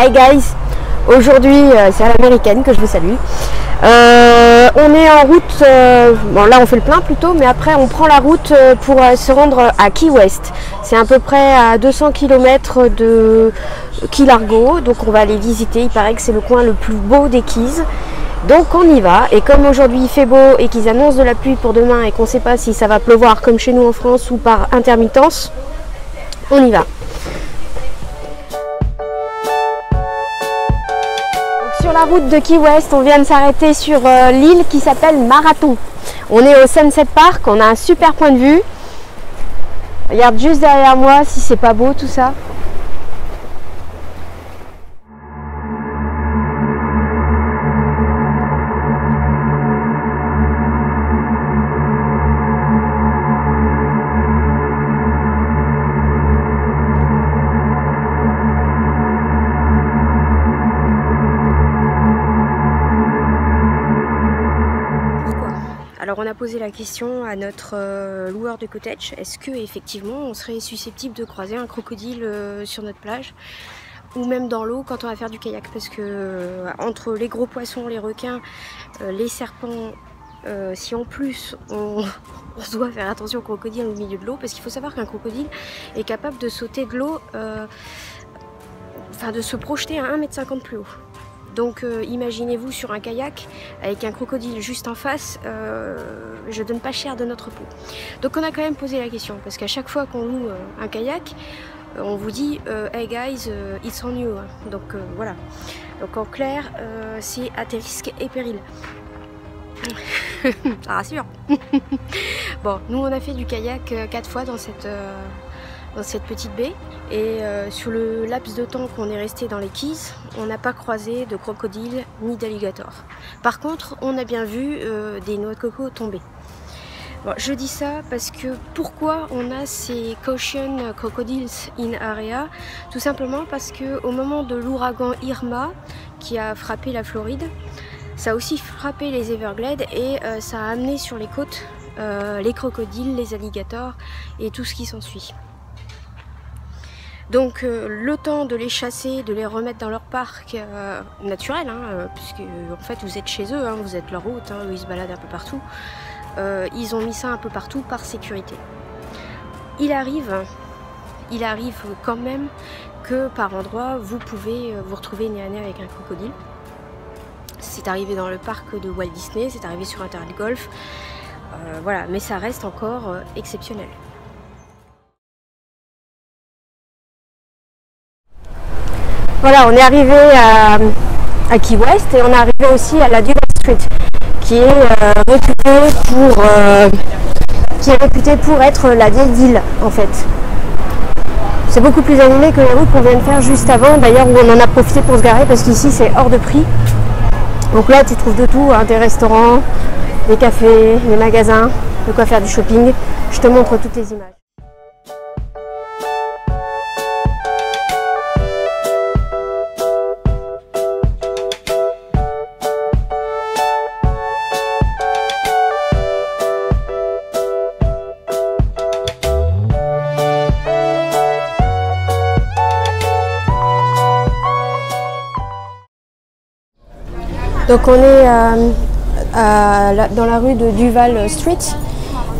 Hi guys, aujourd'hui c'est à l'américaine que je vous salue. On est en route, bon là on fait le plein plutôt, mais après on prend la route pour se rendre à Key West. C'est à peu près à 200 km de Key Largo, donc on va aller visiter. Il paraît que c'est le coin le plus beau des Keys. Donc on y va, et comme aujourd'hui il fait beau et qu'ils annoncent de la pluie pour demain et qu'on ne sait pas si ça va pleuvoir comme chez nous en France ou par intermittence, on y va. Donc sur la route de Key West, on vient de s'arrêter sur l'île qui s'appelle Marathon. On est au Sunset Park, on a un super point de vue. Regarde juste derrière moi si c'est pas beau tout ça. Alors on a posé la question à notre loueur de cottage, est-ce que effectivement on serait susceptible de croiser un crocodile sur notre plage ou même dans l'eau quand on va faire du kayak, parce que entre les gros poissons, les requins, les serpents, si en plus on doit faire attention au crocodile au milieu de l'eau, parce qu'il faut savoir qu'un crocodile est capable de sauter de l'eau, enfin de se projeter à 1,50 m plus haut. Donc imaginez-vous sur un kayak avec un crocodile juste en face, je donne pas cher de notre peau. Donc on a quand même posé la question, parce qu'à chaque fois qu'on loue un kayak, on vous dit hey guys, it's on you. Donc voilà. Donc en clair, c'est à tes risques et périls. Ça rassure. Bon, nous on a fait du kayak 4 fois dans cette petite baie, et sur le laps de temps qu'on est resté dans les Keys, on n'a pas croisé de crocodile ni d'alligator. Par contre, on a bien vu des noix de coco tomber. Bon, je dis ça parce que pourquoi on a ces caution crocodiles in area? Tout simplement parce que au moment de l'ouragan Irma qui a frappé la Floride, ça a aussi frappé les Everglades, et ça a amené sur les côtes les crocodiles, les alligators et tout ce qui s'ensuit. Donc le temps de les chasser, de les remettre dans leur parc naturel, puisque en fait vous êtes chez eux, vous êtes leur hôte, ils se baladent un peu partout. Ils ont mis ça un peu partout par sécurité. Il arrive quand même que par endroit vous pouvez vous retrouver nez à nez avec un crocodile. C'est arrivé dans le parc de Walt Disney, c'est arrivé sur un terrain de golf, voilà, mais ça reste encore exceptionnel. Voilà, on est arrivé à Key West, et on est arrivé aussi à la Duval Street, qui est réputée pour être la vieille ville en fait. C'est beaucoup plus animé que les routes qu'on vient de faire juste avant, d'ailleurs, où on en a profité pour se garer, parce qu'ici c'est hors de prix. Donc là tu trouves de tout, des restaurants, des cafés, des magasins, de quoi faire du shopping. Je te montre toutes les images. Donc on est dans la rue de Duval Street,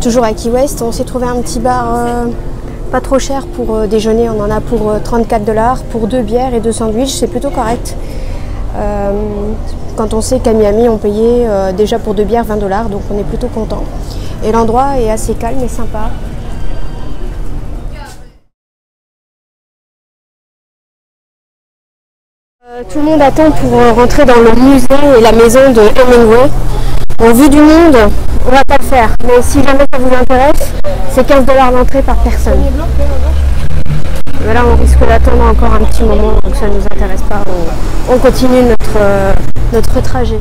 toujours à Key West. On s'est trouvé un petit bar pas trop cher pour déjeuner. On en a pour 34 $, pour 2 bières et 2 sandwichs, c'est plutôt correct. Quand on sait qu'à Miami on payait déjà pour 2 bières 20 $, donc on est plutôt content. Et l'endroit est assez calme et sympa. Tout le monde attend pour rentrer dans le musée et la maison de Hemingway. Bon, vu du monde, on va pas le faire, mais si jamais ça vous intéresse, c'est 15 $ l'entrée par personne. Mais là on risque d'attendre encore un petit moment, donc ça ne nous intéresse pas, on continue notre trajet.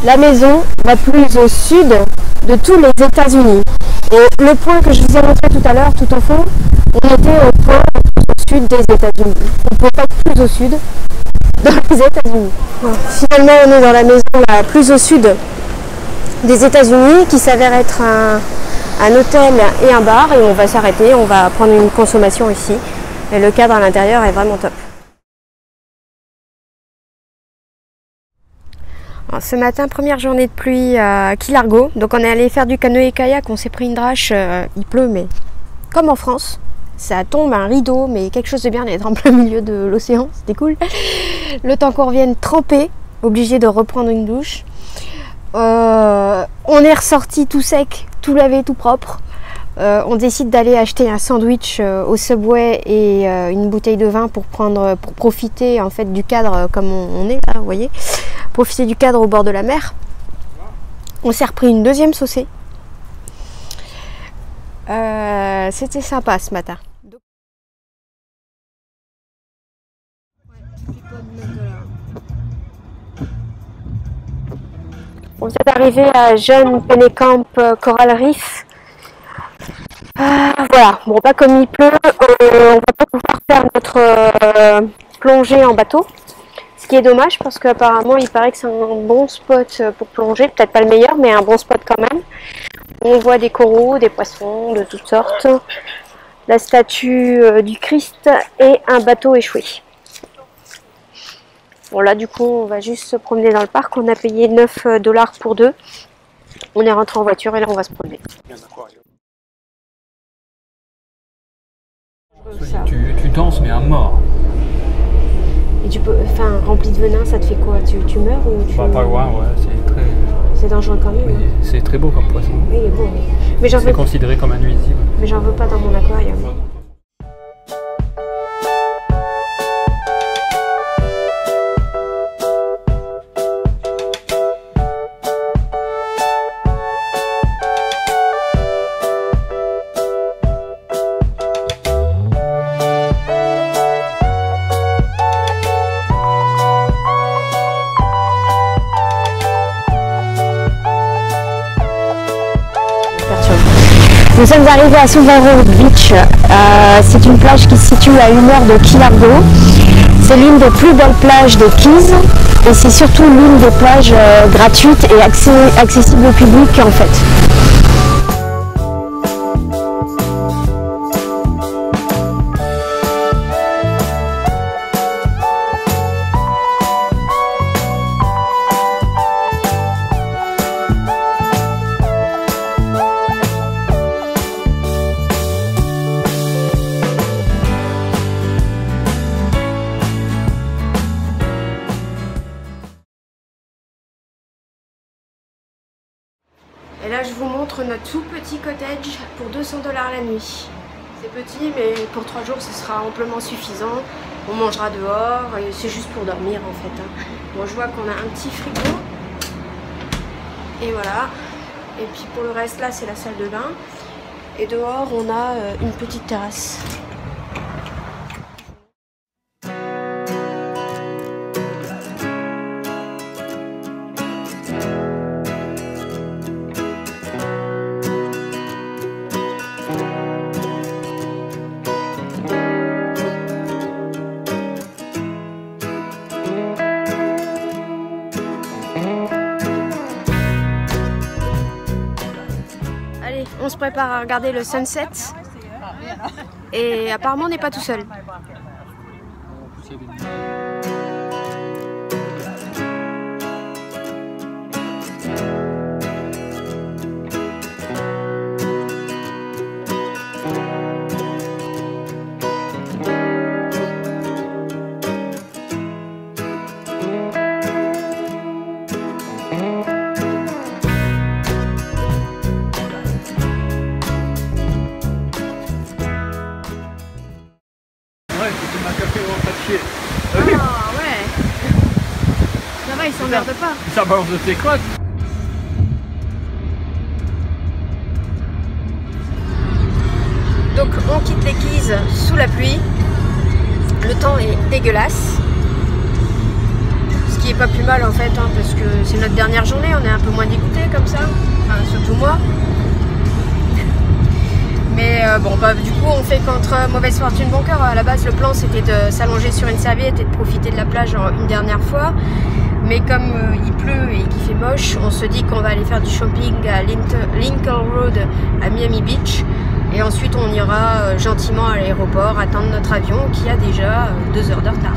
la maison la plus au sud de tous les États-Unis. Et le point que je vous ai montré tout à l'heure, tout au fond, on était au point le plus au sud des États-Unis. On ne peut pas être plus au sud dans les États-Unis. Voilà. Finalement, on est dans la maison la plus au sud des États-Unis, qui s'avère être un hôtel et un bar, et on va s'arrêter, on va prendre une consommation ici. Et le cadre à l'intérieur est vraiment top. Alors, ce matin, première journée de pluie à Key Largo. Donc on est allé faire du canoë-kayak, on s'est pris une drache, il pleut, mais comme en France. Ça tombe un rideau, mais quelque chose de bien d'être en plein milieu de l'océan, c'était cool. Le temps qu'on revienne trempé, obligé de reprendre une douche. On est ressorti tout sec, tout lavé, tout propre. On décide d'aller acheter un sandwich au Subway et une bouteille de vin pour profiter en fait du cadre comme on est là, vous voyez. Profiter du cadre au bord de la mer. On s'est repris une deuxième saucée. C'était sympa ce matin. On est arrivé à John Pennekamp Coral Reef. Voilà, bon, pas comme il pleut, on va pas pouvoir faire notre plongée en bateau. Ce qui est dommage parce qu'apparemment il paraît que c'est un bon spot pour plonger, peut-être pas le meilleur mais un bon spot quand même. On voit des coraux, des poissons de toutes sortes, la statue du Christ et un bateau échoué. Bon là du coup on va juste se promener dans le parc, on a payé 9 $ pour deux. On est rentré en voiture et là on va se promener. Tu danses mais à mort. Et tu peux, enfin, rempli de venin, ça te fait quoi? Tu meurs ou tu... Bah, pas loin, ouais, c'est très... C'est dangereux quand même. Oui, c'est très beau comme poisson. Oui, il est beau. Mais c'est considéré comme un nuisible. Mais j'en veux pas dans mon aquarium. Nous sommes arrivés à Silver Beach, c'est une plage qui se situe à 1 heure de Key Largo. C'est l'une des plus belles plages de Keys et c'est surtout l'une des plages gratuites et accessibles au public en fait. Et là je vous montre notre tout petit cottage pour 200 $ la nuit. C'est petit mais pour 3 jours ce sera amplement suffisant. On mangera dehors et c'est juste pour dormir en fait. Bon je vois qu'on a un petit frigo. Et voilà. Et puis pour le reste là c'est la salle de bain. Et dehors on a une petite terrasse. On se prépare à regarder le sunset et apparemment on n'est pas tout seul. Ah ouais. Ça va, il s'emmerde pas. Ça balance de tes côtes. Donc on quitte les Keys sous la pluie. Le temps est dégueulasse. Ce qui est pas plus mal en fait, hein, parce que c'est notre dernière journée, on est un peu moins dégoûté comme ça, enfin, surtout moi. Mais bon, bah, du coup on fait contre mauvaise fortune bon cœur. À la base le plan c'était de s'allonger sur une serviette et de profiter de la plage une dernière fois. Mais comme il pleut et qu'il fait moche, on se dit qu'on va aller faire du shopping à Lincoln Road à Miami Beach. Et ensuite on ira gentiment à l'aéroport attendre notre avion qui a déjà 2 heures de retard.